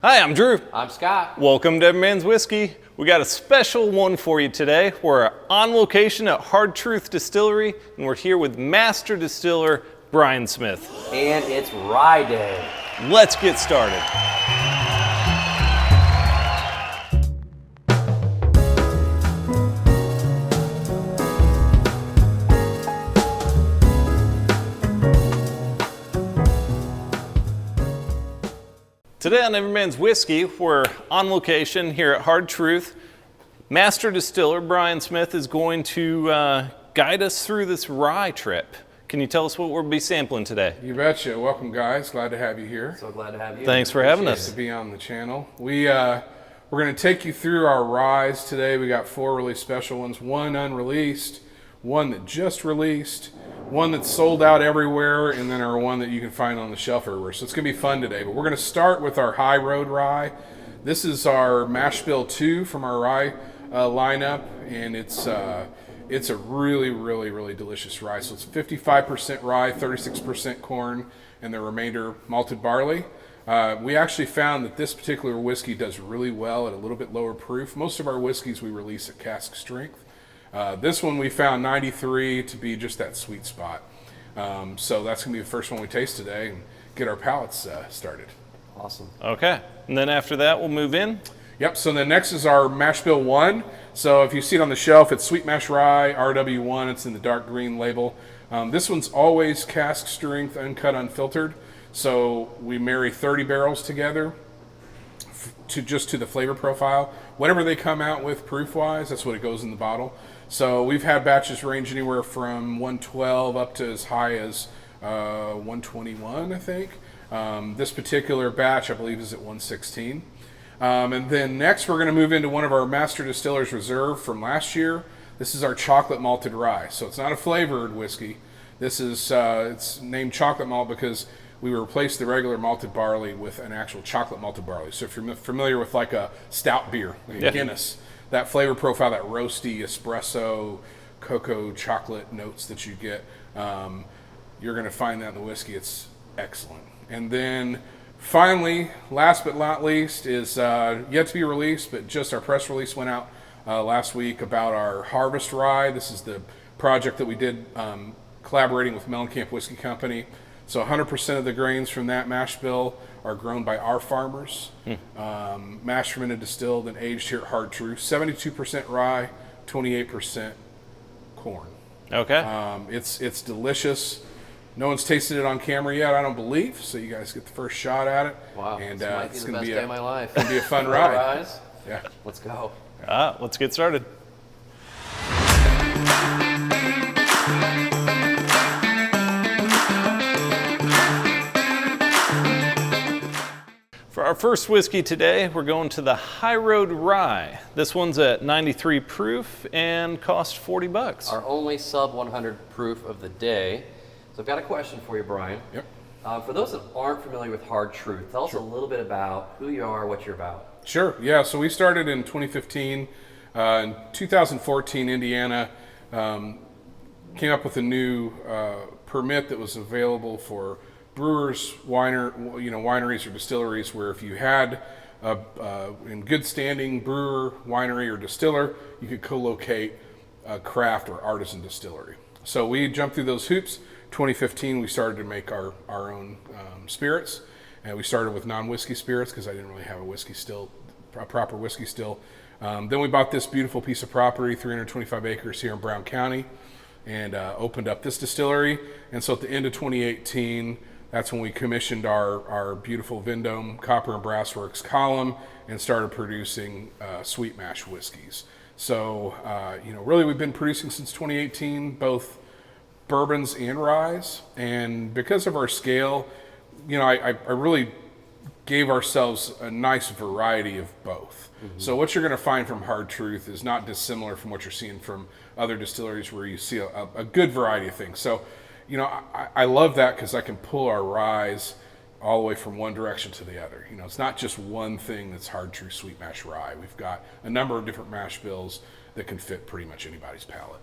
Hi, I'm Drew. I'm Scott. Welcome to Everyman's Whiskey. We got a special one for you today. We're on location at Hard Truth Distillery, and we're here with Master Distiller Brian Smith. And it's Rye Day. Let's get started. Today on Everyman's Whiskey, we're on location here at Hard Truth. Master Distiller Brian Smith is going to guide us through this rye trip. Can you tell us what we'll be sampling today? You betcha. Welcome, guys. Glad to have you here. So glad to have you. Thanks for having Nice us. to be on the channel. We're going to take you through our ryes today. We got 4 really special ones, 1 unreleased, 1 that just released, 1 that's sold out everywhere, and then our 1 that you can find on the shelf everywhere. So it's going to be fun today. But we're going to start with our High Road rye. This is our Mash Bill 2 from our rye lineup, and it's a really delicious rye. So it's 55% rye, 36% corn, and the remainder malted barley. We actually found that this particular whiskey does really well at a little bit lower proof. Most of our whiskeys we release at cask strength. This one we found 93 to be just that sweet spot. So that's going to be the first one we taste today and get our palates started. Awesome. Okay, and then after that we'll move in. Yep, so the next is our Mash Bill 1. So if you see it on the shelf, it's Sweet Mash Rye, RW1. It's in the dark green label. This one's always cask strength, uncut, unfiltered. So we marry 30 barrels together to the flavor profile. Whatever they come out with proof-wise, that's what it goes in the bottle. So we've had batches range anywhere from 112 up to as high as 121, I think. This particular batch, I believe, is at 116. And then next, we're going to move into one of our Master Distillers Reserve from last year. This is our chocolate malted rye. So it's not a flavored whiskey. This is it's named chocolate malt because we replaced the regular malted barley with an actual chocolate malted barley. So if you're familiar with like a stout beer, like a Guinness, that flavor profile, that roasty espresso, cocoa, chocolate notes that you get, you're going to find that in the whiskey. It's excellent. And then finally, last but not least, is yet to be released, but just our press release went out last week about our Harvest Rye. This is the project that we did collaborating with Mellencamp Whiskey Company. So 100% of the grains from that mash bill are grown by our farmers, mashed, fermented, distilled, and aged here at Hard Truth. 72% rye, 28% corn. Okay. It's delicious. No one's tasted it on camera yet, I don't believe. So you guys get the first shot at it. Wow, and this might be the best day of my life. It's gonna be a fun ride. Rise. Yeah. Let's go. Let's get started. For our first whiskey today, we're going to the High Road Rye. This one's at 93 proof and cost $40. Our only sub 100 proof of the day. So I've got a question for you, Brian. Yep. For those that aren't familiar with Hard Truth, tell us a little bit about who you are, what you're about. Sure. Yeah. So we started in 2015. In 2014, Indiana came up with a new permit that was available for brewers, wineries or distilleries, where if you had in good standing brewer, winery, or distiller, you could co-locate a craft or artisan distillery. So we jumped through those hoops. 2015, we started to make our own spirits, and we started with non-whiskey spirits because I didn't really have a proper whiskey still. Then we bought this beautiful piece of property, 325 acres here in Brown County, and opened up this distillery. And so at the end of 2018, that's when we commissioned our beautiful Vendome Copper and Brass Works column and started producing sweet mash whiskeys. So, really we've been producing since 2018, both bourbons and ryes. And because of our scale, I really gave ourselves a nice variety of both. Mm-hmm. So what you're going to find from Hard Truth is not dissimilar from what you're seeing from other distilleries where you see a good variety of things. So, I love that because I can pull our ryes all the way from one direction to the other. It's not just one thing that's Hard Truth Sweet Mash Rye. We've got a number of different mash bills that can fit pretty much anybody's palate.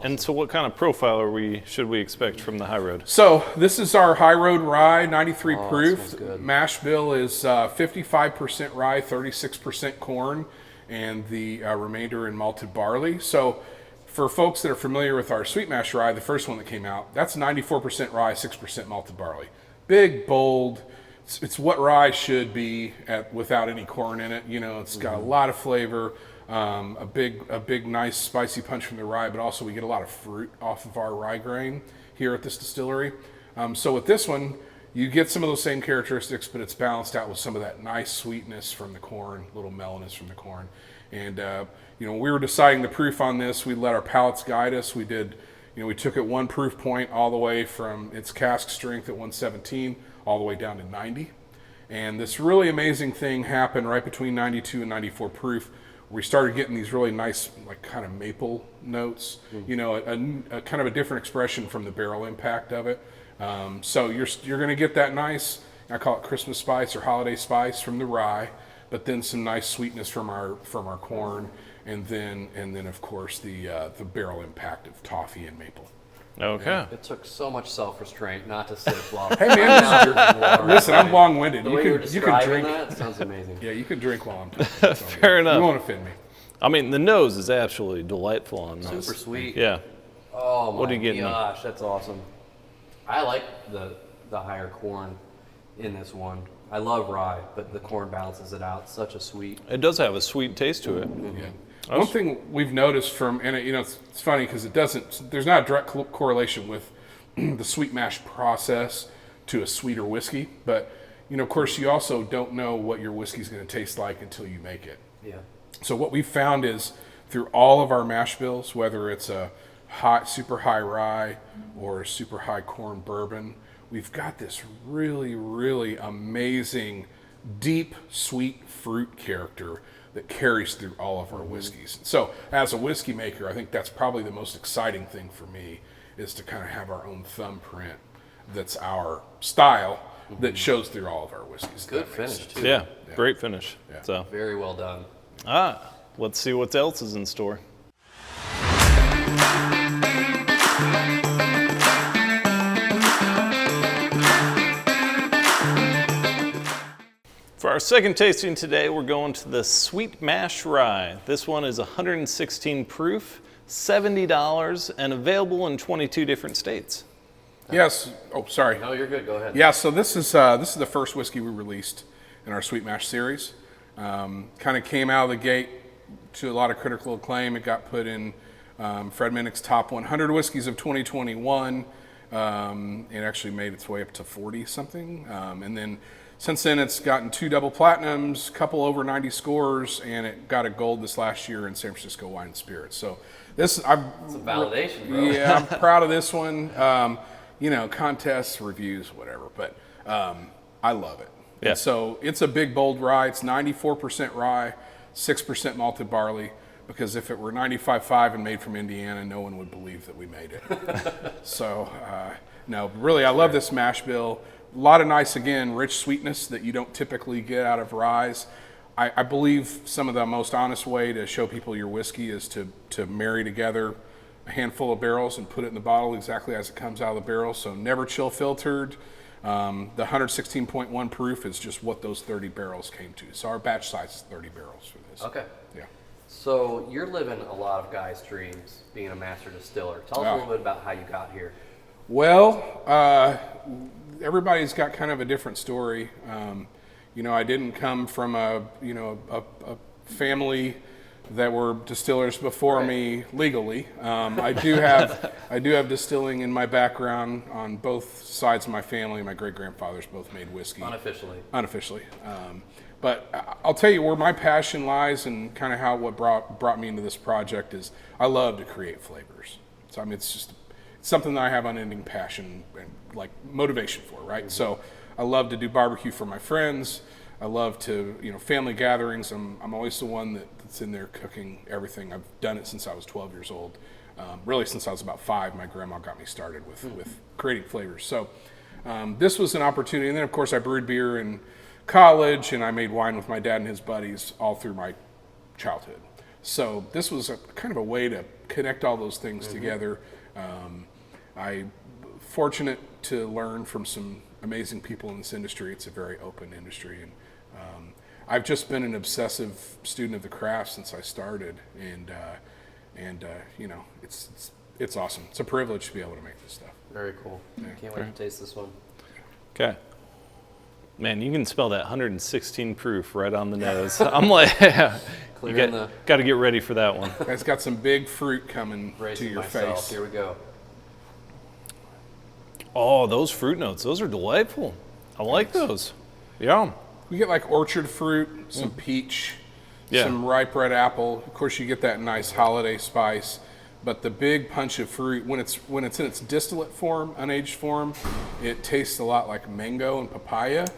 And so what kind of profile should we expect from the High Road? So this is our High Road Rye, 93 proof. Smells good. Mash bill is 55% rye, 36% corn, and the remainder in malted barley. So for folks that are familiar with our sweet mash rye, the first one that came out, that's 94% rye, 6% malted barley. Big, bold. It's what rye should be without any corn in it. You know, it's got a lot of flavor, a big, nice spicy punch from the rye, but also we get a lot of fruit off of our rye grain here at this distillery. So with this one, you get some of those same characteristics, but it's balanced out with some of that nice sweetness from the corn, little mellowness from the corn. And you know, when we were deciding the proof on this, we let our palates guide us. We did, you know, we took it one proof point all the way from its cask strength at 117 all the way down to 90. And this really amazing thing happened right between 92 and 94 proof. We started getting these really nice, like kind of maple notes, you know, a kind of a different expression from the barrel impact of it. So you're going to get that nice, I call it Christmas spice or holiday spice from the rye, but then some nice sweetness from our corn, and then of course the barrel impact of toffee and maple. Okay. It took so much self-restraint not to sip while. Hey man, listen, I'm long-winded. The way you were You can describing drink. that sounds amazing. Yeah, you can drink while I'm talking. So Fair enough. You won't offend me. I mean, the nose is absolutely delightful on this. Super sweet. Yeah. Oh my What are you getting? gosh, that's awesome. I like the higher corn in this one. I love rye, but the corn balances it out. Such a sweet. It does have a sweet taste to it. Yeah. One thing we've noticed and you know, it's funny because there's not a direct correlation with the sweet mash process to a sweeter whiskey, but you know, of course, you also don't know what your whiskey's going to taste like until you make it. Yeah. So what we've found is through all of our mash bills, whether it's a super high rye or a super high corn bourbon, we've got this really, really amazing, deep, sweet fruit character that carries through all of our whiskeys. So as a whiskey maker, I think that's probably the most exciting thing for me, is to kind of have our own thumbprint that's our style that shows through all of our whiskeys. Good finish too. Yeah, great finish. Yeah. So, Very well done. let's see what else is in store. For our second tasting today, we're going to the Sweet Mash Rye. This one is 116 proof, $70, and available in 22 different states. Yes. Oh, sorry. No, you're good. Go ahead. Yeah, so this is the first whiskey we released in our Sweet Mash series. Kind of came out of the gate to a lot of critical acclaim. It got put in Fred Minnick's top 100 whiskeys of 2021. It actually made its way up to 40 something, and then since then it's gotten 2 double platinums, a couple over 90 scores, and it got a gold this last year in San Francisco Wine and Spirits. So this It's a validation, bro. Yeah, I'm proud of this one. You know, contests, reviews, whatever, but I love it. Yeah. And so it's a big, bold rye. It's 94% rye, 6% malted barley, because if it were 95.5 and made from Indiana, no one would believe that we made it. So, no, really, I love this mash bill. A lot of nice, again, rich sweetness that you don't typically get out of ryes. I believe some of the most honest way to show people your whiskey is to marry together a handful of barrels and put it in the bottle exactly as it comes out of the barrel. So never chill filtered. The 116.1 proof is just what those 30 barrels came to. So our batch size is 30 barrels for this. Okay. Yeah. So you're living a lot of guys' dreams being a master distiller. Tell us a little bit about how you got here. Well, everybody's got kind of a different story. You know, I didn't come from a family that were distillers before me legally. I do have distilling in my background on both sides of my family. My great grandfathers both made whiskey. Unofficially. But I'll tell you where my passion lies, and kind of what brought me into this project is I love to create flavors. So I mean, it's something that I have unending passion and like motivation for, right? Mm-hmm. So I love to do barbecue for my friends. I love to, family gatherings. I'm always the one that's in there cooking everything. I've done it since I was 12 years old. Really, since I was about 5, my grandma got me started with creating flavors. So this was an opportunity. And then, of course, I brewed beer in college, and I made wine with my dad and his buddies all through my childhood. So this was a kind of a way to connect all those things together. I fortunate to learn from some amazing people in this industry. It's a very open industry, and I've just been an obsessive student of the craft since I started, and you know, it's awesome. It's a privilege to be able to make this stuff. Very cool. Can't wait to taste this one. Okay. Man, you can smell that 116 proof right on the nose. I'm like, you got to get ready for that one. It's got some big fruit coming to Bracing your myself. face. Here we go. Oh, those fruit notes, those are delightful. I like those. Yeah. You get like orchard fruit, some peach, Yeah. some ripe red apple. Of course, you get that nice holiday spice. But the big punch of fruit, when it's in its distillate form, unaged form, it tastes a lot like mango and papaya.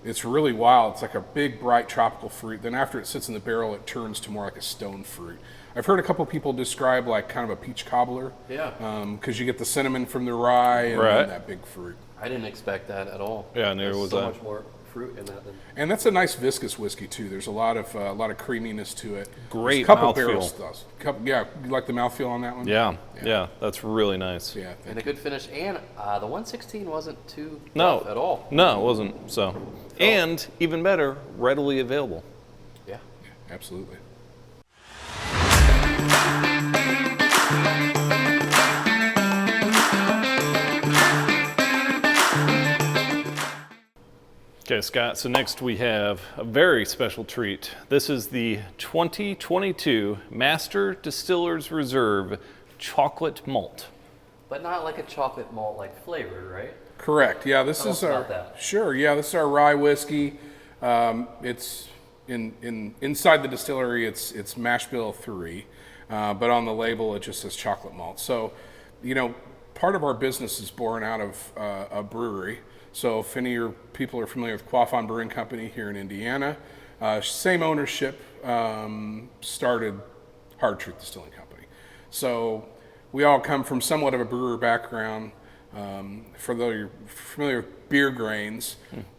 It's really wild. It's like a big, bright tropical fruit. Then after it sits in the barrel, it turns to more like a stone fruit. I've heard a couple people describe like kind of a peach cobbler. Yeah. Because you get the cinnamon from the rye and Right. then that big fruit. I didn't expect that at all. Yeah, neither There's was so I. much more fruit in that than. And that's a nice viscous whiskey too. There's a lot of creaminess to it. Great There's a couple mouthfeel. barrels. Yeah, you like the mouthfeel on that one? Yeah, that's really nice. Yeah. And a good finish. And the 116 wasn't too No. rough at all. No, it wasn't. So, and even better, readily available. Yeah. Absolutely. Okay, Scott, so next we have a very special treat. This is the 2022 Master Distillers Reserve Chocolate Malt. But not like a chocolate malt like flavored, right? Correct. Yeah, this Tell is us our about that. sure. Yeah, this is our rye whiskey. It's inside the distillery. It's mash bill 3, but on the label it just says chocolate malt. So, you know, part of our business is born out of a brewery. So if any of your people are familiar with Quaffon Brewing Company here in Indiana, same ownership, started Hard Truth Distilling Company. So we all come from somewhat of a brewer background. For those you're familiar with beer grains,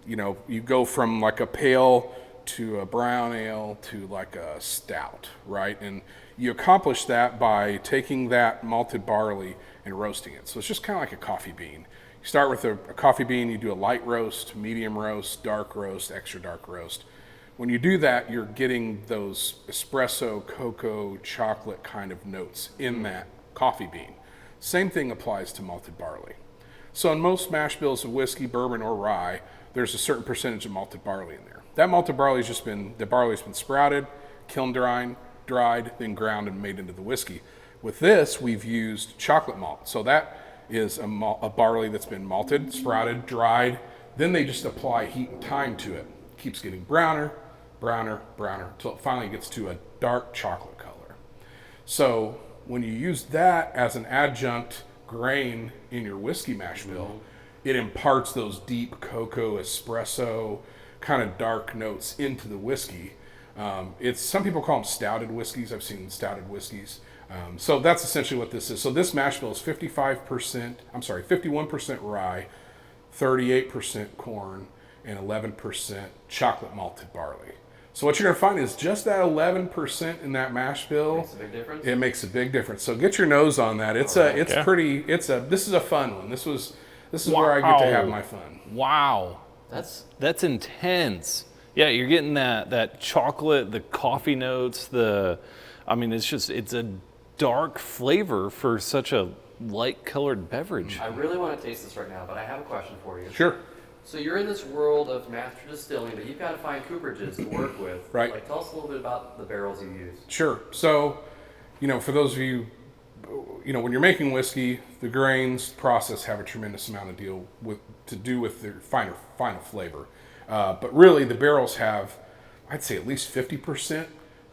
you know, you go from like a pale to a brown ale to like a stout, right? And you accomplish that by taking that malted barley and roasting it. So it's just kind of like a coffee bean. You start with a coffee bean, you do a light roast, medium roast, dark roast, extra dark roast. When you do that, you're getting those espresso, cocoa, chocolate kind of notes in that coffee bean. Same thing applies to malted barley. So in most mash bills of whiskey, bourbon, or rye, there's a certain percentage of malted barley in there. That malted barley's the barley's been sprouted, kiln dried, then ground and made into the whiskey. With this, we've used chocolate malt. So that is a barley that's been malted, sprouted, dried. Then they just apply heat and time to it. Keeps getting browner, until it finally gets to a dark chocolate color. So when you use that as an adjunct grain in your whiskey mash bill, it imparts those deep cocoa, espresso, kind of dark notes into the whiskey. Some people call them stouted whiskeys. I've seen stouted whiskeys. So that's essentially what this is. So this mash bill is 51% rye, 38% corn, and 11% chocolate malted barley. So what you're going to find is just that 11% in that mash bill. Makes a big difference. It makes a big difference. So get your nose on that. This is a fun one. This is where I get to have my fun. Wow. That's intense. Yeah, you're getting that chocolate, the coffee notes, it's a dark flavor for such a light colored beverage. I really want to taste this right now, but I have a question for you. Sure. So you're in this world of master distilling, but you've got to find cooperages to work with. Right. Like, tell us a little bit about the barrels you use. Sure. So, for those of you, when you're making whiskey, the grains process have a tremendous amount to do with their final flavor. But really, the barrels have, I'd say, at least 50%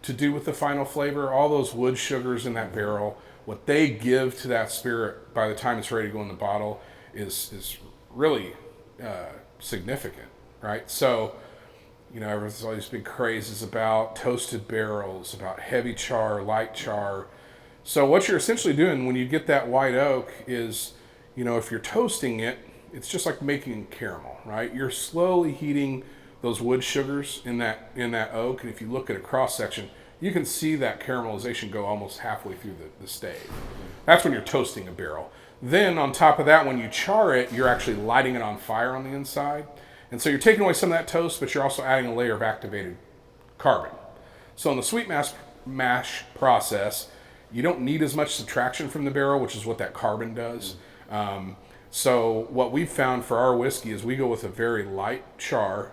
to do with the final flavor. All those wood sugars in that barrel, what they give to that spirit by the time it's ready to go in the bottle is really significant, right? So, there's all these big crazes about toasted barrels, about heavy char, light char. So what you're essentially doing when you get that white oak is, if you're toasting it, it's just like making caramel, right? You're slowly heating those wood sugars in that oak, and if you look at a cross section, you can see that caramelization go almost halfway through the stave. That's when you're toasting a barrel. Then on top of that, when you char it, you're actually lighting it on fire on the inside. And so you're taking away some of that toast, but you're also adding a layer of activated carbon. So in the sweet mash process, you don't need as much subtraction from the barrel, which is what that carbon does. So what we've found for our whiskey is we go with a very light char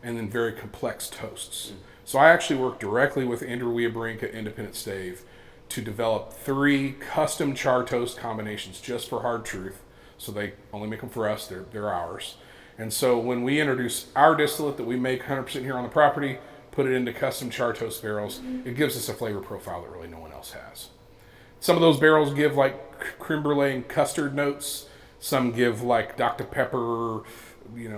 and then very complex toasts. So I actually work directly with Andrew Weabrink at Independent Stave to develop 3 custom char toast combinations just for Hard Truth. So they only make them for us, they're ours. And so when we introduce our distillate that we make 100% here on the property, put it into custom char toast barrels, it gives us a flavor profile that really no one else has. Some of those barrels give like creme brulee and custard notes. Some give like Dr. Pepper,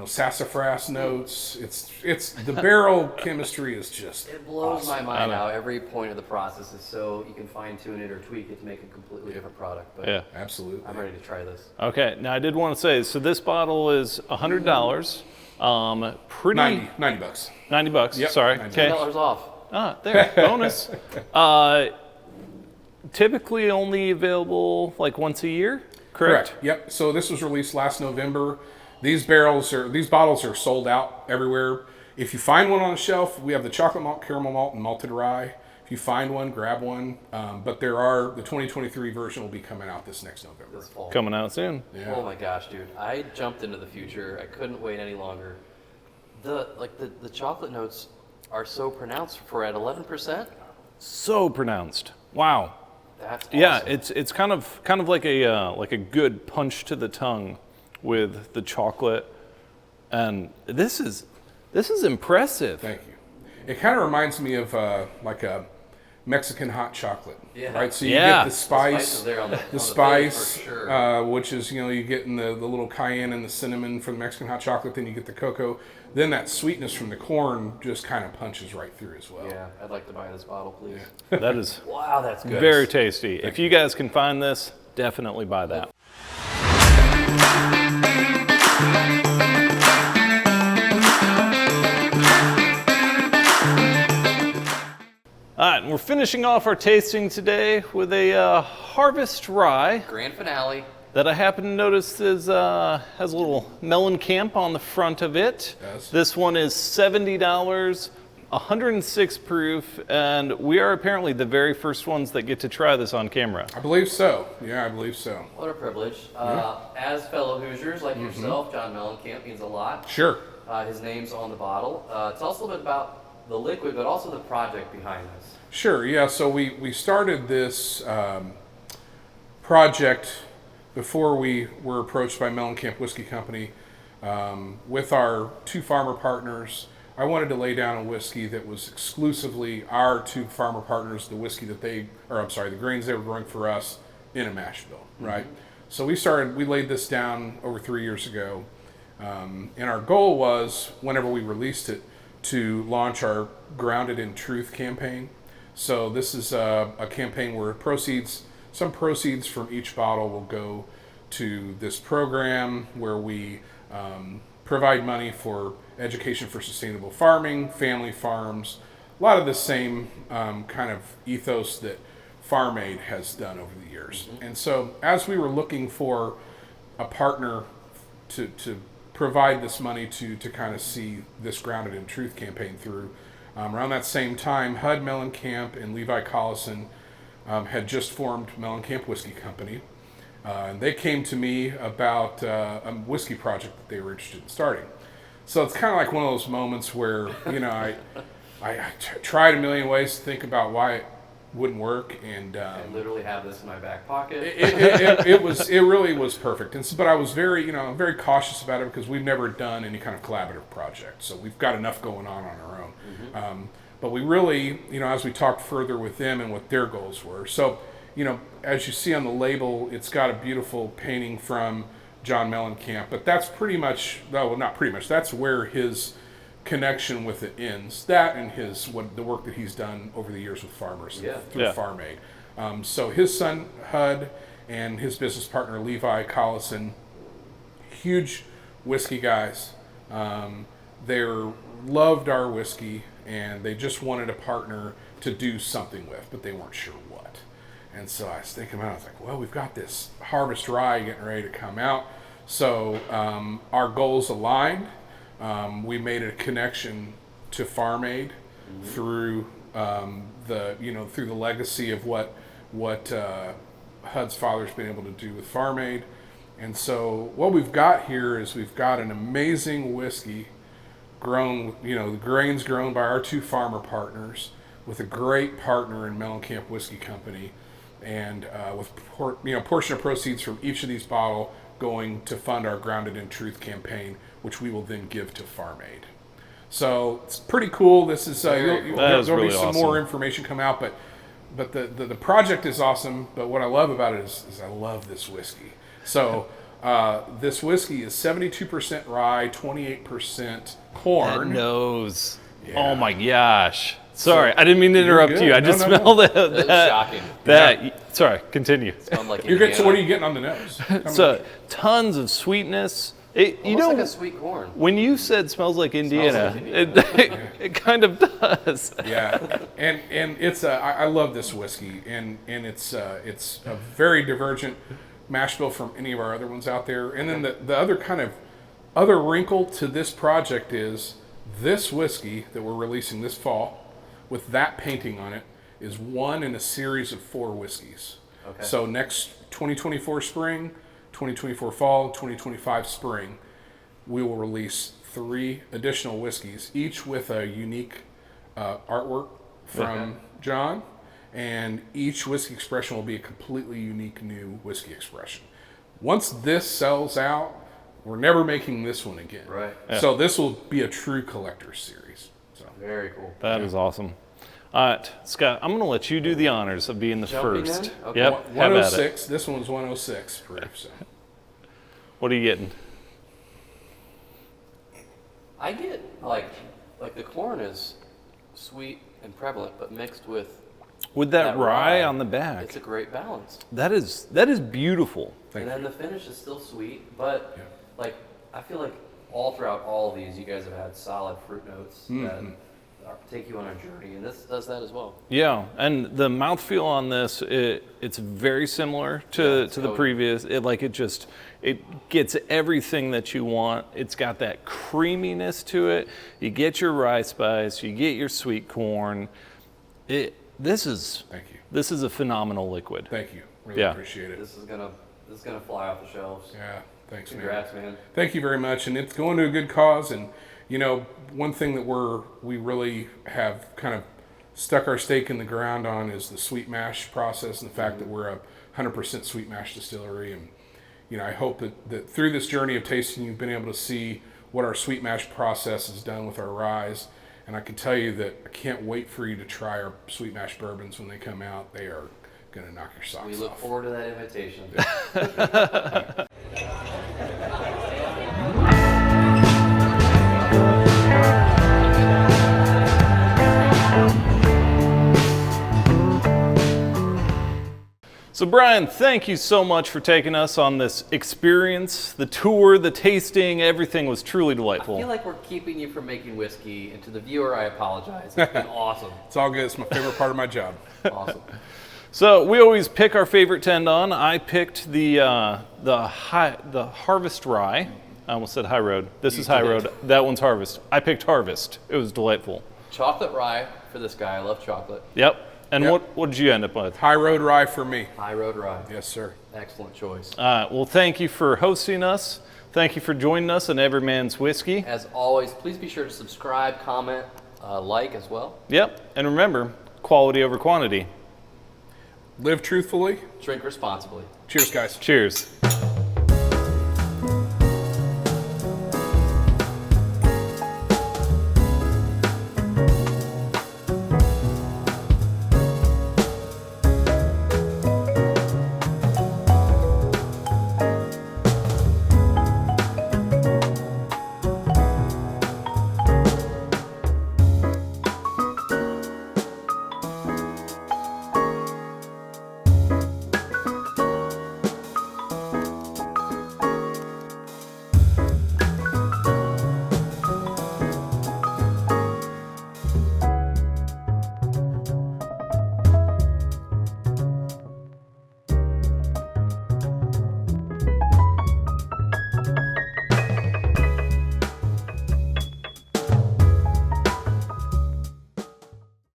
sassafras notes. It's the barrel chemistry is just It blows awesome. my mind how every point of the process is so you can fine tune it or tweak it to make a completely different product. But Yeah. Absolutely. I'm ready to try this. Okay, now I did want to say, so this bottle is $100. Pretty 90 bucks. $90. Yep, Sorry. $90. Okay. $10 off. Ah, there. Bonus. Typically only available like once a year. Correct. Yep. So this was released last November. These bottles are sold out everywhere. If you find one on the shelf, we have the chocolate malt, caramel malt, and malted rye. If you find one, grab one. But the 2023 version will be coming out this next November. This fall. Coming out soon. Yeah. Oh my gosh, dude! I jumped into the future. I couldn't wait any longer. The chocolate notes are so pronounced for at 11%. So pronounced. Wow. That's awesome. Yeah, it's kind of like a good punch to the tongue with the chocolate, and this is impressive. Thank you. It kind of reminds me of like a Mexican hot chocolate, Yeah. right? So you Yeah. get the spice, there on the the face, spice, for sure. which is you get in the little cayenne and the cinnamon from the Mexican hot chocolate. Then you get the cocoa. Then that sweetness from the corn just kind of punches right through as well. Yeah, I'd like to buy this bottle, please. That is Wow, that's good. very tasty. If you guys can find this, definitely buy that. All right, and we're finishing off our tasting today with a Harvest Rye Grand finale. that I happen to notice has a little melon camp on the front of it. Yes. This one is $70, 106 proof, and we are apparently the very first ones that get to try this on camera. I believe so. Yeah, I believe so. What a privilege. As fellow Hoosiers like yourself, John Mellencamp means a lot. Sure. His name's on the bottle. Tell us a little bit about the liquid, but also the project behind this. Sure, yeah. So we started this project before we were approached by Mellencamp Whiskey Company with our 2 farmer partners. I wanted to lay down a whiskey that was exclusively our 2 farmer partners, the whiskey that the grains they were growing for us in a mash bill, right? So we laid this down over 3 years ago. And our goal was, whenever we released it, to launch our Grounded in Truth campaign. So this is a campaign where some proceeds from each bottle will go to this program where we provide money for education for sustainable farming, family farms, a lot of the same kind of ethos that Farm Aid has done over the years. And so as we were looking for a partner to provide this money to kind of see this Grounded in Truth campaign through, around that same time, Hud Mellencamp and Levi Collison had just formed Mellencamp Whiskey Company. And they came to me about a whiskey project that they were interested in starting. So it's kind of like one of those moments where, I tried a million ways to think about why it wouldn't work, and I literally have this in my back pocket. it really was perfect. But I was very cautious about it because we've never done any kind of collaborative project. So we've got enough going on our own. But we really, as we talked further with them and what their goals were. So, as you see on the label, it's got a beautiful painting from John Mellencamp. But that's pretty much, well, not pretty much, that's where his connection with it ends. That and the work that he's done over the years with farmers through Farm Aid. So his son Hud and his business partner Levi Collison, huge whiskey guys. They loved our whiskey, and they just wanted a partner to do something with, but they weren't sure what. And so I was thinking about it, I was like, well, we've got this Harvest Rye getting ready to come out. So our goals aligned. We made a connection to Farm Aid through through the legacy of what HUD's father's been able to do with Farm Aid. And so what we've got here is we've got an amazing whiskey grown, the grains grown by our two farmer partners with a great partner in Mellencamp Whiskey Company, and with portion of proceeds from each of these bottles going to fund our Grounded in Truth campaign, which we will then give to Farm Aid. So it's pretty cool. This is there'll really be some awesome. more information come out, but the project is awesome. But what I love about it is I love this whiskey. So this whiskey is 72% rye, 28% corn. That nose. Yeah. Oh my gosh. Sorry, I didn't mean to You're interrupt good. you. I No, just no, no. smelled That was shocking. that. Sorry, continue. Smelled like You're good. So Indiana. what are you getting on the nose? Come So on. tons of sweetness. Almost like a sweet corn. When you said smells like Indiana, like Indiana. it kind of does. Yeah, and it's I love this whiskey, and it's a very divergent mash bill from any of our other ones out there. And then the other wrinkle to this project is this whiskey that we're releasing this fall with that painting on it is one in a series of 4 whiskeys. Okay. So next 2024 spring, 2024 fall, 2025 spring, we will release 3 additional whiskeys, each with a unique artwork from John, and each whiskey expression will be a completely unique new whiskey expression. Once this sells out, we're never making this one again. Right. So this will be a true collector's series. So Very cool. That is awesome. All right, Scott, I'm going to let you do the honors of being the Jumping first. in? Okay. Yep, have at it. 106. This one's 106 proof. So. What are you getting? I get like the corn is sweet and prevalent, but mixed with With that rye on the back. it's a great balance. That is beautiful. Thank and then you. the finish is still sweet, but Yeah. like I feel like all throughout all of these, you guys have had solid fruit notes that take you on a journey, and this does that as well. Yeah, and the mouthfeel on this, it's very similar to the totally. previous. It gets everything that you want. It's got that creaminess to it. You get your rye spice, you get your sweet corn. This is Thank you. This is a phenomenal liquid. Thank you. Really Yeah. appreciate it. This is gonna fly off the shelves. Yeah. Thanks, man. Congrats, man. Thank you very much, and it's going to a good cause. And one thing that we really have kind of stuck our stake in the ground on is the sweet mash process, and the fact that we're a 100% sweet mash distillery. And I hope that through this journey of tasting, you've been able to see what our sweet mash process has done with our ryes. And I can tell you that I can't wait for you to try our sweet mash bourbons when they come out. They are going to knock your socks off. We look forward to that invitation. So Brian, thank you so much for taking us on this experience, the tour, the tasting. Everything was truly I delightful. feel like we're keeping you from making whiskey, and to the viewer, I apologize. It's been awesome. It's all good. It's my favorite part of my job. Awesome. So we always pick our favorite tendon. I picked the Harvest Rye. I almost said High Road. This is High did. Road. That one's Harvest. I picked Harvest. It was delightful. Chocolate rye for this guy. I love chocolate. Yep. And Yep. what did you end up with? High Road Rye for me. High Road rye. Yes, sir. Excellent choice. Well, thank you for hosting us. Thank you for joining us on Everyman's Whiskey. As always, please be sure to subscribe, comment, like as well. Yep. And remember, quality over quantity. Live truthfully. Drink responsibly. Cheers, guys. Cheers.